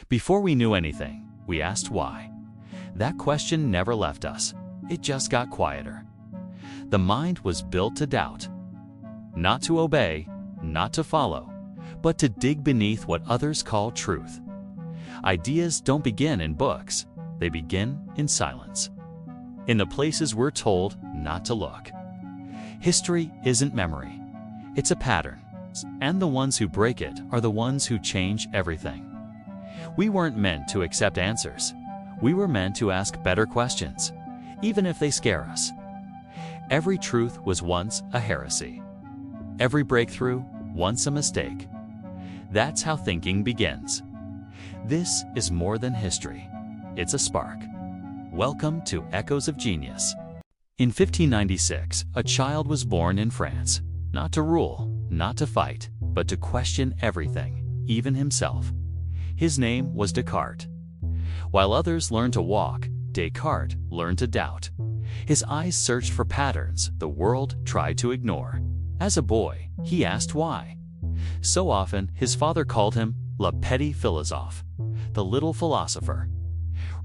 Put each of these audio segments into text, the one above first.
Before we knew anything, we asked why. That question never left us. It just got quieter. The mind was built to doubt. Not to obey, not to follow, but to dig beneath what others call truth. Ideas don't begin in books. They begin in silence. In the places we're told not to look. History isn't memory. It's a pattern. And the ones who break it are the ones who change everything. We weren't meant to accept answers. We were meant to ask better questions, even if they scare us. Every truth was once a heresy. Every breakthrough, once a mistake. That's how thinking begins. This is more than history. It's a spark. Welcome to Echoes of Genius. In 1596, a child was born in France, not to rule, not to fight, but to question everything, even himself. His name was Descartes. While others learned to walk, Descartes learned to doubt. His eyes searched for patterns the world tried to ignore. As a boy, he asked why. So often, his father called him le petit philosophe, the little philosopher.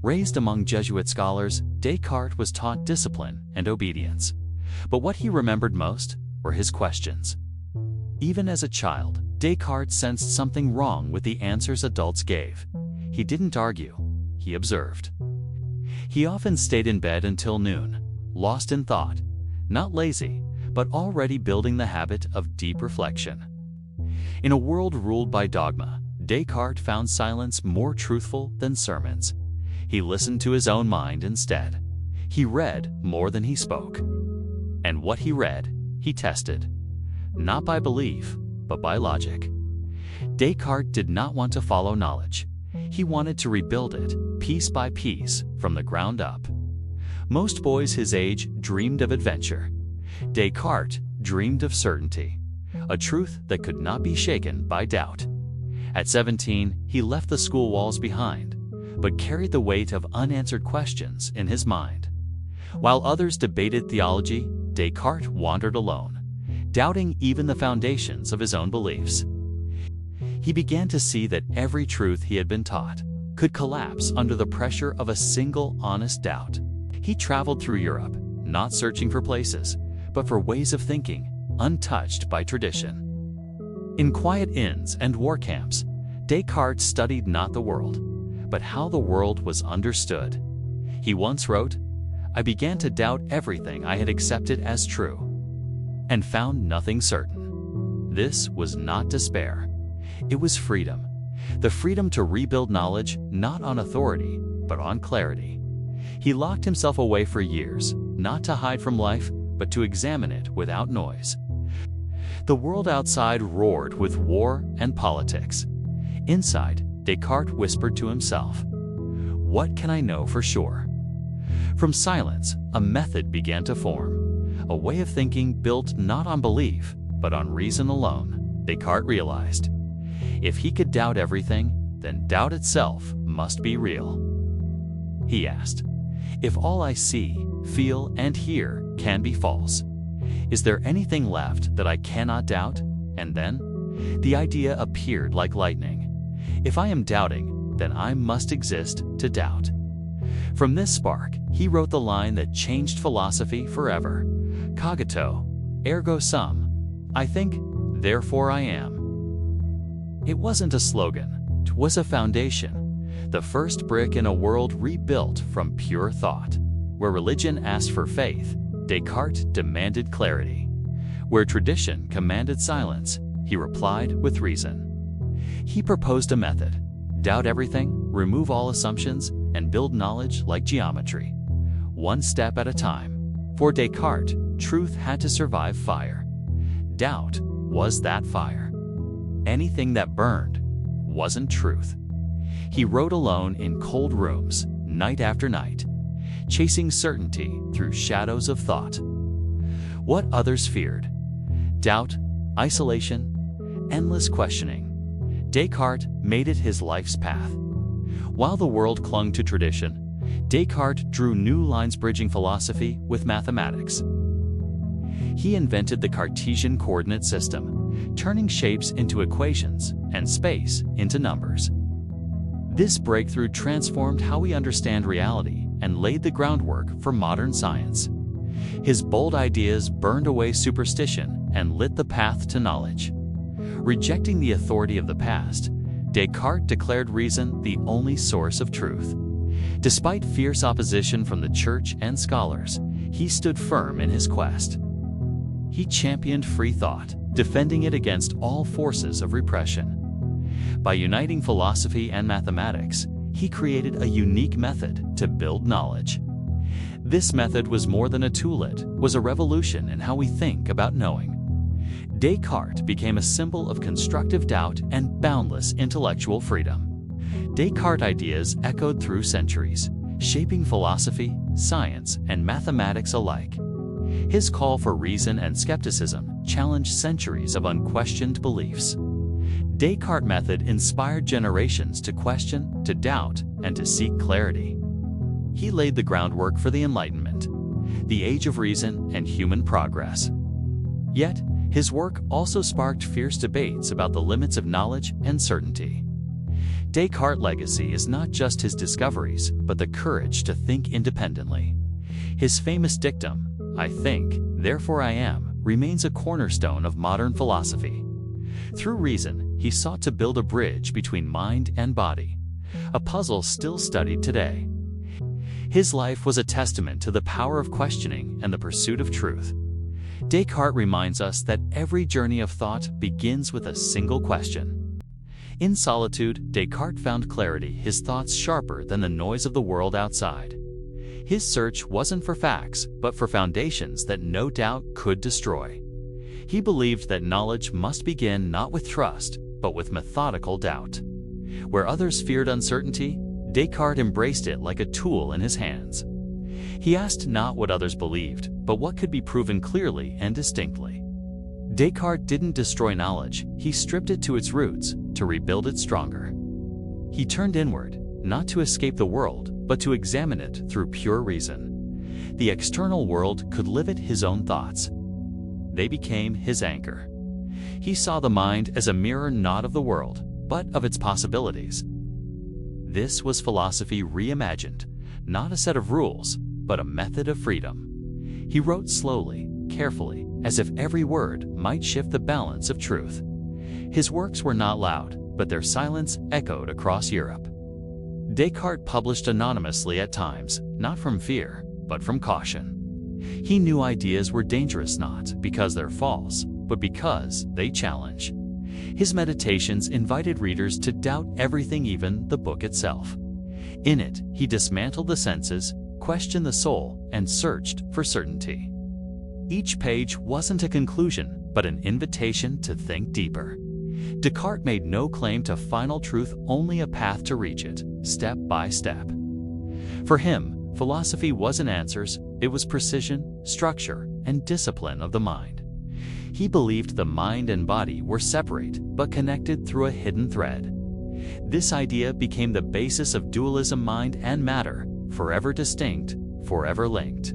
Raised among Jesuit scholars, Descartes was taught discipline and obedience. But what he remembered most were his questions. Even as a child, Descartes sensed something wrong with the answers adults gave. He didn't argue, he observed. He often stayed in bed until noon, lost in thought, not lazy, but already building the habit of deep reflection. In a world ruled by dogma, Descartes found silence more truthful than sermons. He listened to his own mind instead. He read more than he spoke. And what he read, he tested. Not by belief, but by logic. Descartes did not want to follow knowledge. He wanted to rebuild it, piece by piece, from the ground up. Most boys his age dreamed of adventure. Descartes dreamed of certainty, a truth that could not be shaken by doubt. At 17, he left the school walls behind, but carried the weight of unanswered questions in his mind. While others debated theology, Descartes wandered alone, doubting even the foundations of his own beliefs. He began to see that every truth he had been taught could collapse under the pressure of a single honest doubt. He traveled through Europe, not searching for places, but for ways of thinking, untouched by tradition. In quiet inns and war camps, Descartes studied not the world, but how the world was understood. He once wrote, "I began to doubt everything I had accepted as true, and found nothing certain." This was not despair. It was freedom. The freedom to rebuild knowledge not on authority, but on clarity. He locked himself away for years, not to hide from life, but to examine it without noise. The world outside roared with war and politics. Inside, Descartes whispered to himself, "What can I know for sure?" From silence, a method began to form, a way of thinking built not on belief, but on reason alone. Descartes realized, if he could doubt everything, then doubt itself must be real. He asked, if all I see, feel, and hear can be false, is there anything left that I cannot doubt? And then, the idea appeared like lightning. If I am doubting, then I must exist to doubt. From this spark, he wrote the line that changed philosophy forever. Cogito, ergo sum. I think, therefore I am. It wasn't a slogan, it was a foundation. The first brick in a world rebuilt from pure thought. Where religion asked for faith, Descartes demanded clarity. Where tradition commanded silence, he replied with reason. He proposed a method: doubt everything, remove all assumptions, and build knowledge like geometry. One step at a time. For Descartes, truth had to survive fire. Doubt was that fire. Anything that burned wasn't truth. He wrote alone in cold rooms, night after night, chasing certainty through shadows of thought. What others feared: doubt, isolation, endless questioning. Descartes made it his life's path. While the world clung to tradition, Descartes drew new lines bridging philosophy with mathematics. He invented the Cartesian coordinate system, turning shapes into equations and space into numbers. This breakthrough transformed how we understand reality and laid the groundwork for modern science. His bold ideas burned away superstition and lit the path to knowledge. Rejecting the authority of the past, Descartes declared reason the only source of truth. Despite fierce opposition from the church and scholars, he stood firm in his quest. He championed free thought, defending it against all forces of repression. By uniting philosophy and mathematics, he created a unique method to build knowledge. This method was more than a tool, it was a revolution in how we think about knowing. Descartes became a symbol of constructive doubt and boundless intellectual freedom. Descartes' ideas echoed through centuries, shaping philosophy, science, and mathematics alike. His call for reason and skepticism challenged centuries of unquestioned beliefs. Descartes' method inspired generations to question, to doubt, and to seek clarity. He laid the groundwork for the Enlightenment, the age of reason and human progress. Yet, his work also sparked fierce debates about the limits of knowledge and certainty. Descartes' legacy is not just his discoveries, but the courage to think independently. His famous dictum, "I think, therefore I am," remains a cornerstone of modern philosophy. Through reason, he sought to build a bridge between mind and body, a puzzle still studied today. His life was a testament to the power of questioning and the pursuit of truth. Descartes reminds us that every journey of thought begins with a single question. In solitude, Descartes found clarity, his thoughts sharper than the noise of the world outside. His search wasn't for facts, but for foundations that no doubt could destroy. He believed that knowledge must begin not with trust, but with methodical doubt. Where others feared uncertainty, Descartes embraced it like a tool in his hands. He asked not what others believed, but what could be proven clearly and distinctly. Descartes didn't destroy knowledge, he stripped it to its roots, to rebuild it stronger. He turned inward, not to escape the world, but to examine it through pure reason. The external world could live it his own thoughts. They became his anchor. He saw the mind as a mirror not of the world, but of its possibilities. This was philosophy reimagined, not a set of rules, but a method of freedom. He wrote slowly, carefully, as if every word might shift the balance of truth. His works were not loud, but their silence echoed across Europe. Descartes published anonymously at times, not from fear, but from caution. He knew ideas were dangerous not because they're false, but because they challenge. His meditations invited readers to doubt everything, even the book itself. In it, he dismantled the senses, questioned the soul, and searched for certainty. Each page wasn't a conclusion, but an invitation to think deeper. Descartes made no claim to final truth, only a path to reach it, step by step. For him, philosophy wasn't answers, it was precision, structure, and discipline of the mind. He believed the mind and body were separate, but connected through a hidden thread. This idea became the basis of dualism: mind and matter, forever distinct, forever linked.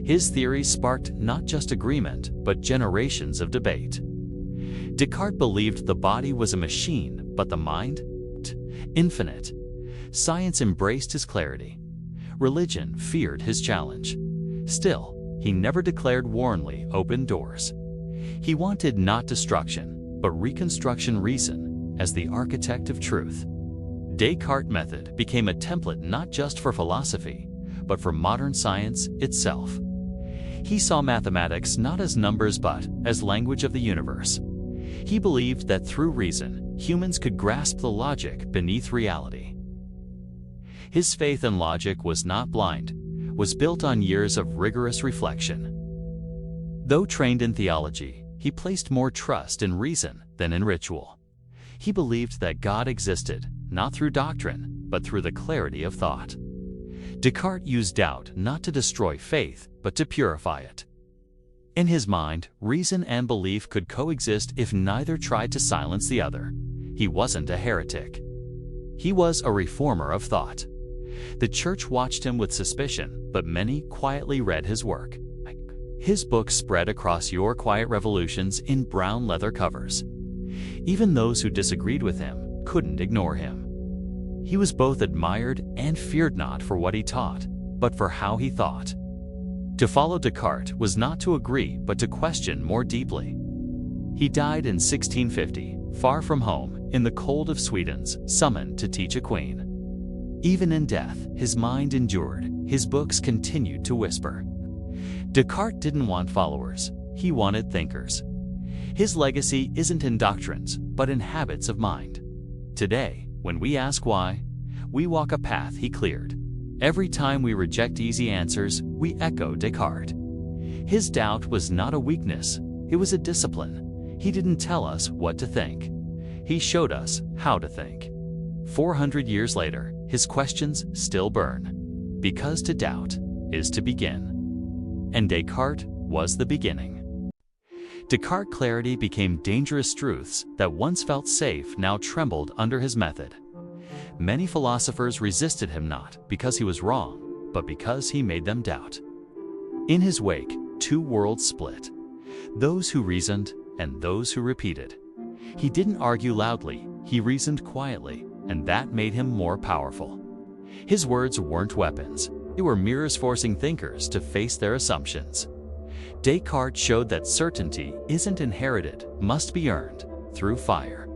His theories sparked not just agreement, but generations of debate. Descartes believed the body was a machine, but the mind, infinite. Science embraced his clarity. Religion feared his challenge. Still, he never declared warningly open doors. He wanted not destruction, but reconstruction, reason, as the architect of truth. Descartes' method became a template not just for philosophy, but for modern science itself. He saw mathematics not as numbers but as language of the universe. He believed that through reason, humans could grasp the logic beneath reality. His faith in logic was not blind, was built on years of rigorous reflection. Though trained in theology, he placed more trust in reason than in ritual. He believed that God existed, not through doctrine, but through the clarity of thought. Descartes used doubt not to destroy faith, but to purify it. In his mind, reason and belief could coexist if neither tried to silence the other. He wasn't a heretic. He was a reformer of thought. The church watched him with suspicion, but many quietly read his work. His books spread across Your Quiet Revolutions in brown leather covers. Even those who disagreed with him couldn't ignore him. He was both admired and feared not for what he taught, but for how he thought. To follow Descartes was not to agree but to question more deeply. He died in 1650, far from home, in the cold of Sweden's, summoned to teach a queen. Even in death, his mind endured, his books continued to whisper. Descartes didn't want followers, he wanted thinkers. His legacy isn't in doctrines, but in habits of mind. Today, when we ask why, we walk a path he cleared. Every time we reject easy answers, we echo Descartes. His doubt was not a weakness, it was a discipline. He didn't tell us what to think. He showed us how to think. 400 years later, his questions still burn. Because to doubt is to begin. And Descartes was the beginning. Descartes' clarity became dangerous truths that once felt safe now trembled under his method. Many philosophers resisted him not because he was wrong, but because he made them doubt. In his wake, two worlds split. Those who reasoned and those who repeated. He didn't argue loudly, he reasoned quietly, and that made him more powerful. His words weren't weapons, they were mirrors forcing thinkers to face their assumptions. Descartes showed that certainty isn't inherited, must be earned, through fire.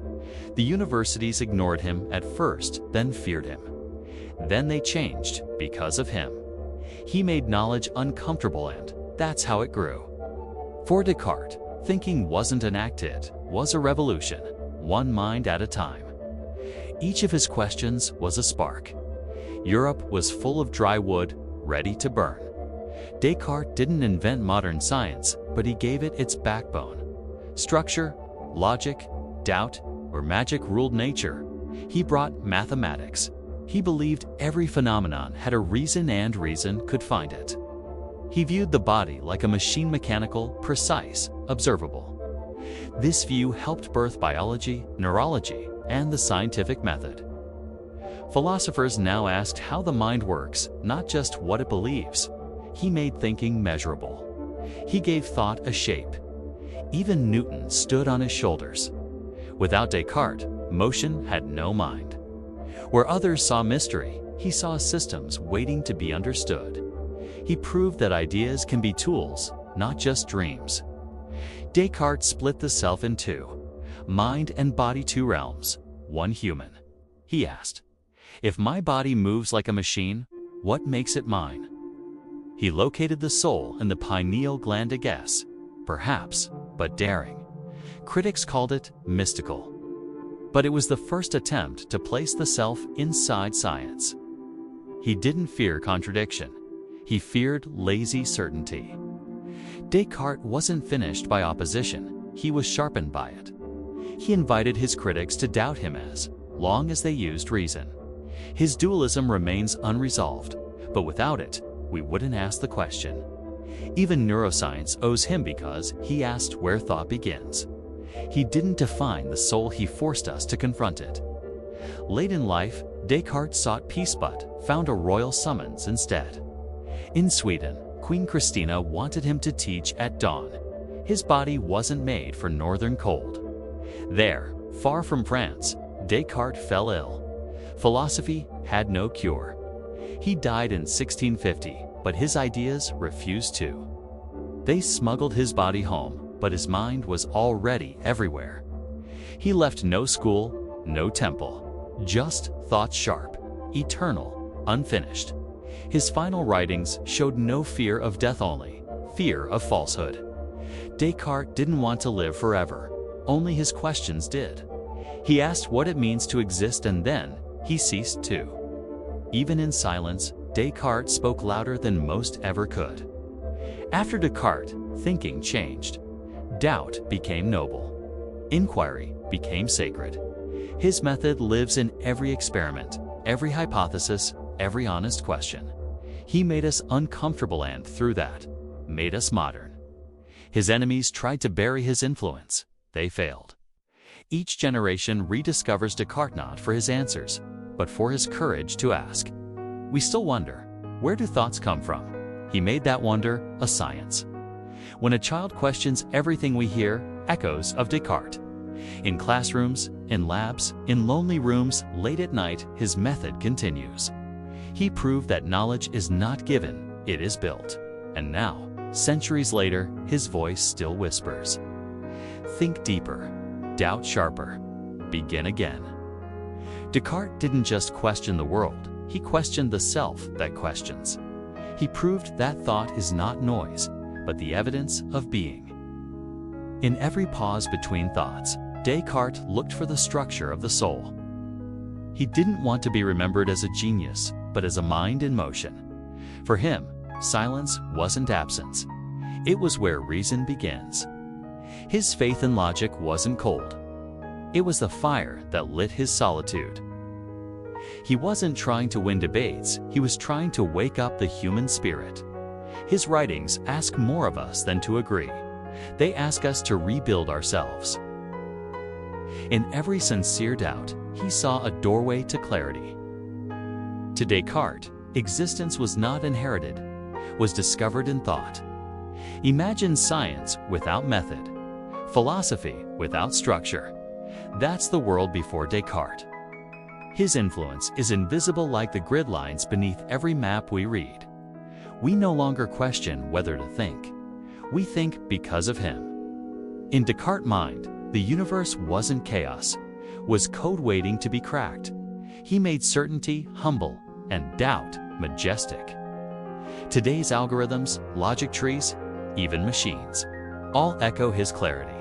The universities ignored him at first, then feared him. Then they changed because of him. He made knowledge uncomfortable and that's how it grew. For Descartes, thinking wasn't an act, it was a revolution, one mind at a time. Each of his questions was a spark. Europe was full of dry wood, ready to burn. Descartes didn't invent modern science, but he gave it its backbone. Structure, logic, doubt, or magic ruled nature. He brought mathematics. He believed every phenomenon had a reason and reason could find it. He viewed the body like a machine, mechanical, precise, observable. This view helped birth biology, neurology, and the scientific method. Philosophers now asked how the mind works, not just what it believes. He made thinking measurable. He gave thought a shape. Even Newton stood on his shoulders. Without Descartes, motion had no mind. Where others saw mystery, he saw systems waiting to be understood. He proved that ideas can be tools, not just dreams. Descartes split the self in two, mind and body, two realms, one human. He asked, if my body moves like a machine, what makes it mine? He located the soul in the pineal gland, a guess, perhaps, but daring. Critics called it mystical. But it was the first attempt to place the self inside science. He didn't fear contradiction. He feared lazy certainty. Descartes wasn't finished by opposition, he was sharpened by it. He invited his critics to doubt him as long as they used reason. His dualism remains unresolved, but without it, we wouldn't ask the question. Even neuroscience owes him because he asked where thought begins. He didn't define the soul, he forced us to confront it. Late in life, Descartes sought peace but found a royal summons instead. In Sweden, Queen Christina wanted him to teach at dawn. His body wasn't made for northern cold. There, far from France, Descartes fell ill. Philosophy had no cure. He died in 1650, but his ideas refused to. They smuggled his body home, but his mind was already everywhere. He left no school, no temple, just thoughts sharp, eternal, unfinished. His final writings showed no fear of death, only fear of falsehood. Descartes didn't want to live forever, only his questions did. He asked what it means to exist, and then he ceased to. Even in silence, Descartes spoke louder than most ever could. After Descartes, thinking changed. Doubt became noble. Inquiry became sacred. His method lives in every experiment, every hypothesis, every honest question. He made us uncomfortable and, through that, made us modern. His enemies tried to bury his influence. They failed. Each generation rediscovers Descartes not for his answers, but for his courage to ask. We still wonder, where do thoughts come from? He made that wonder a science. When a child questions everything we hear, echoes of Descartes. In classrooms, in labs, in lonely rooms, late at night, his method continues. He proved that knowledge is not given, it is built. And now, centuries later, his voice still whispers. Think deeper, doubt sharper, begin again. Descartes didn't just question the world, he questioned the self that questions. He proved that thought is not noise, but the evidence of being. In every pause between thoughts, Descartes looked for the structure of the soul. He didn't want to be remembered as a genius, but as a mind in motion. For him, silence wasn't absence. It was where reason begins. His faith in logic wasn't cold. It was the fire that lit his solitude. He wasn't trying to win debates, he was trying to wake up the human spirit. His writings ask more of us than to agree. They ask us to rebuild ourselves. In every sincere doubt, he saw a doorway to clarity. To Descartes, existence was not inherited, was discovered in thought. Imagine science without method, philosophy without structure. That's the world before Descartes. His influence is invisible like the grid lines beneath every map we read. We no longer question whether to think. We think because of him. In Descartes' mind, the universe wasn't chaos, was code waiting to be cracked. He made certainty humble and doubt majestic. Today's algorithms, logic trees, even machines, all echo his clarity.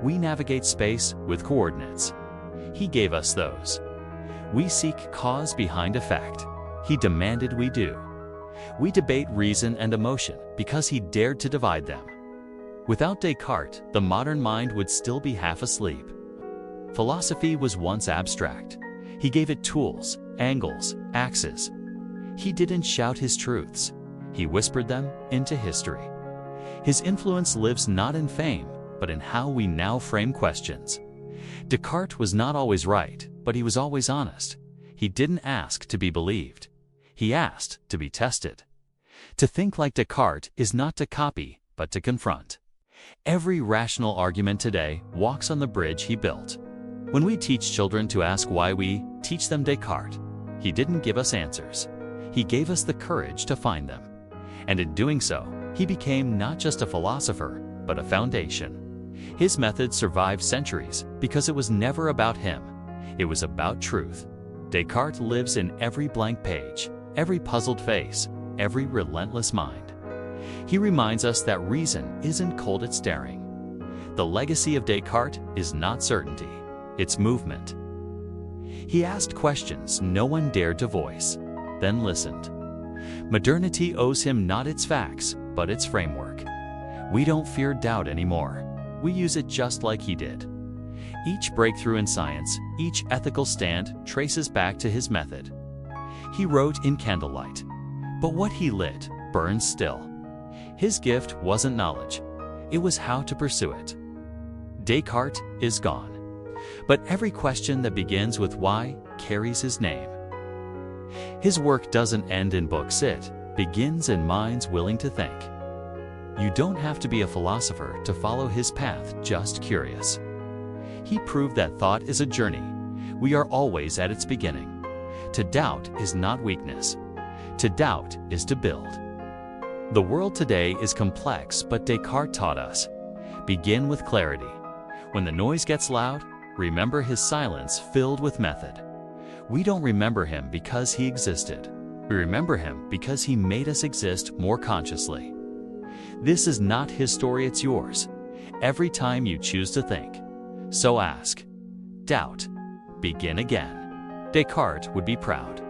We navigate space with coordinates. He gave us those. We seek cause behind effect. He demanded we do. We debate reason and emotion because he dared to divide them. Without Descartes, the modern mind would still be half asleep. Philosophy was once abstract. He gave it tools, angles, axes. He didn't shout his truths. He whispered them into history. His influence lives not in fame, but in how we now frame questions. Descartes was not always right, but he was always honest. He didn't ask to be believed. He asked to be tested. To think like Descartes is not to copy, but to confront. Every rational argument today walks on the bridge he built. When we teach children to ask why, we teach them Descartes. He didn't give us answers. He gave us the courage to find them. And in doing so, he became not just a philosopher, but a foundation. His method survived centuries because it was never about him. It was about truth. Descartes lives in every blank page, every puzzled face, every relentless mind. He reminds us that reason isn't cold at staring. The legacy of Descartes is not certainty, it's movement. He asked questions no one dared to voice, then listened. Modernity owes him not its facts, but its framework. We don't fear doubt anymore. We use it just like he did. Each breakthrough in science, each ethical stand traces back to his method. He wrote in candlelight, but what he lit burns still. His gift wasn't knowledge, it was how to pursue it. Descartes is gone, but every question that begins with why carries his name. His work doesn't end in books, it begins in minds willing to think. You don't have to be a philosopher to follow his path, just curious. He proved that thought is a journey. We are always at its beginning. To doubt is not weakness. To doubt is to build. The world today is complex, but Descartes taught us. Begin with clarity. When the noise gets loud, remember his silence filled with method. We don't remember him because he existed. We remember him because he made us exist more consciously. This is not his story, it's yours. Every time you choose to think. So ask, doubt, begin again. Descartes would be proud.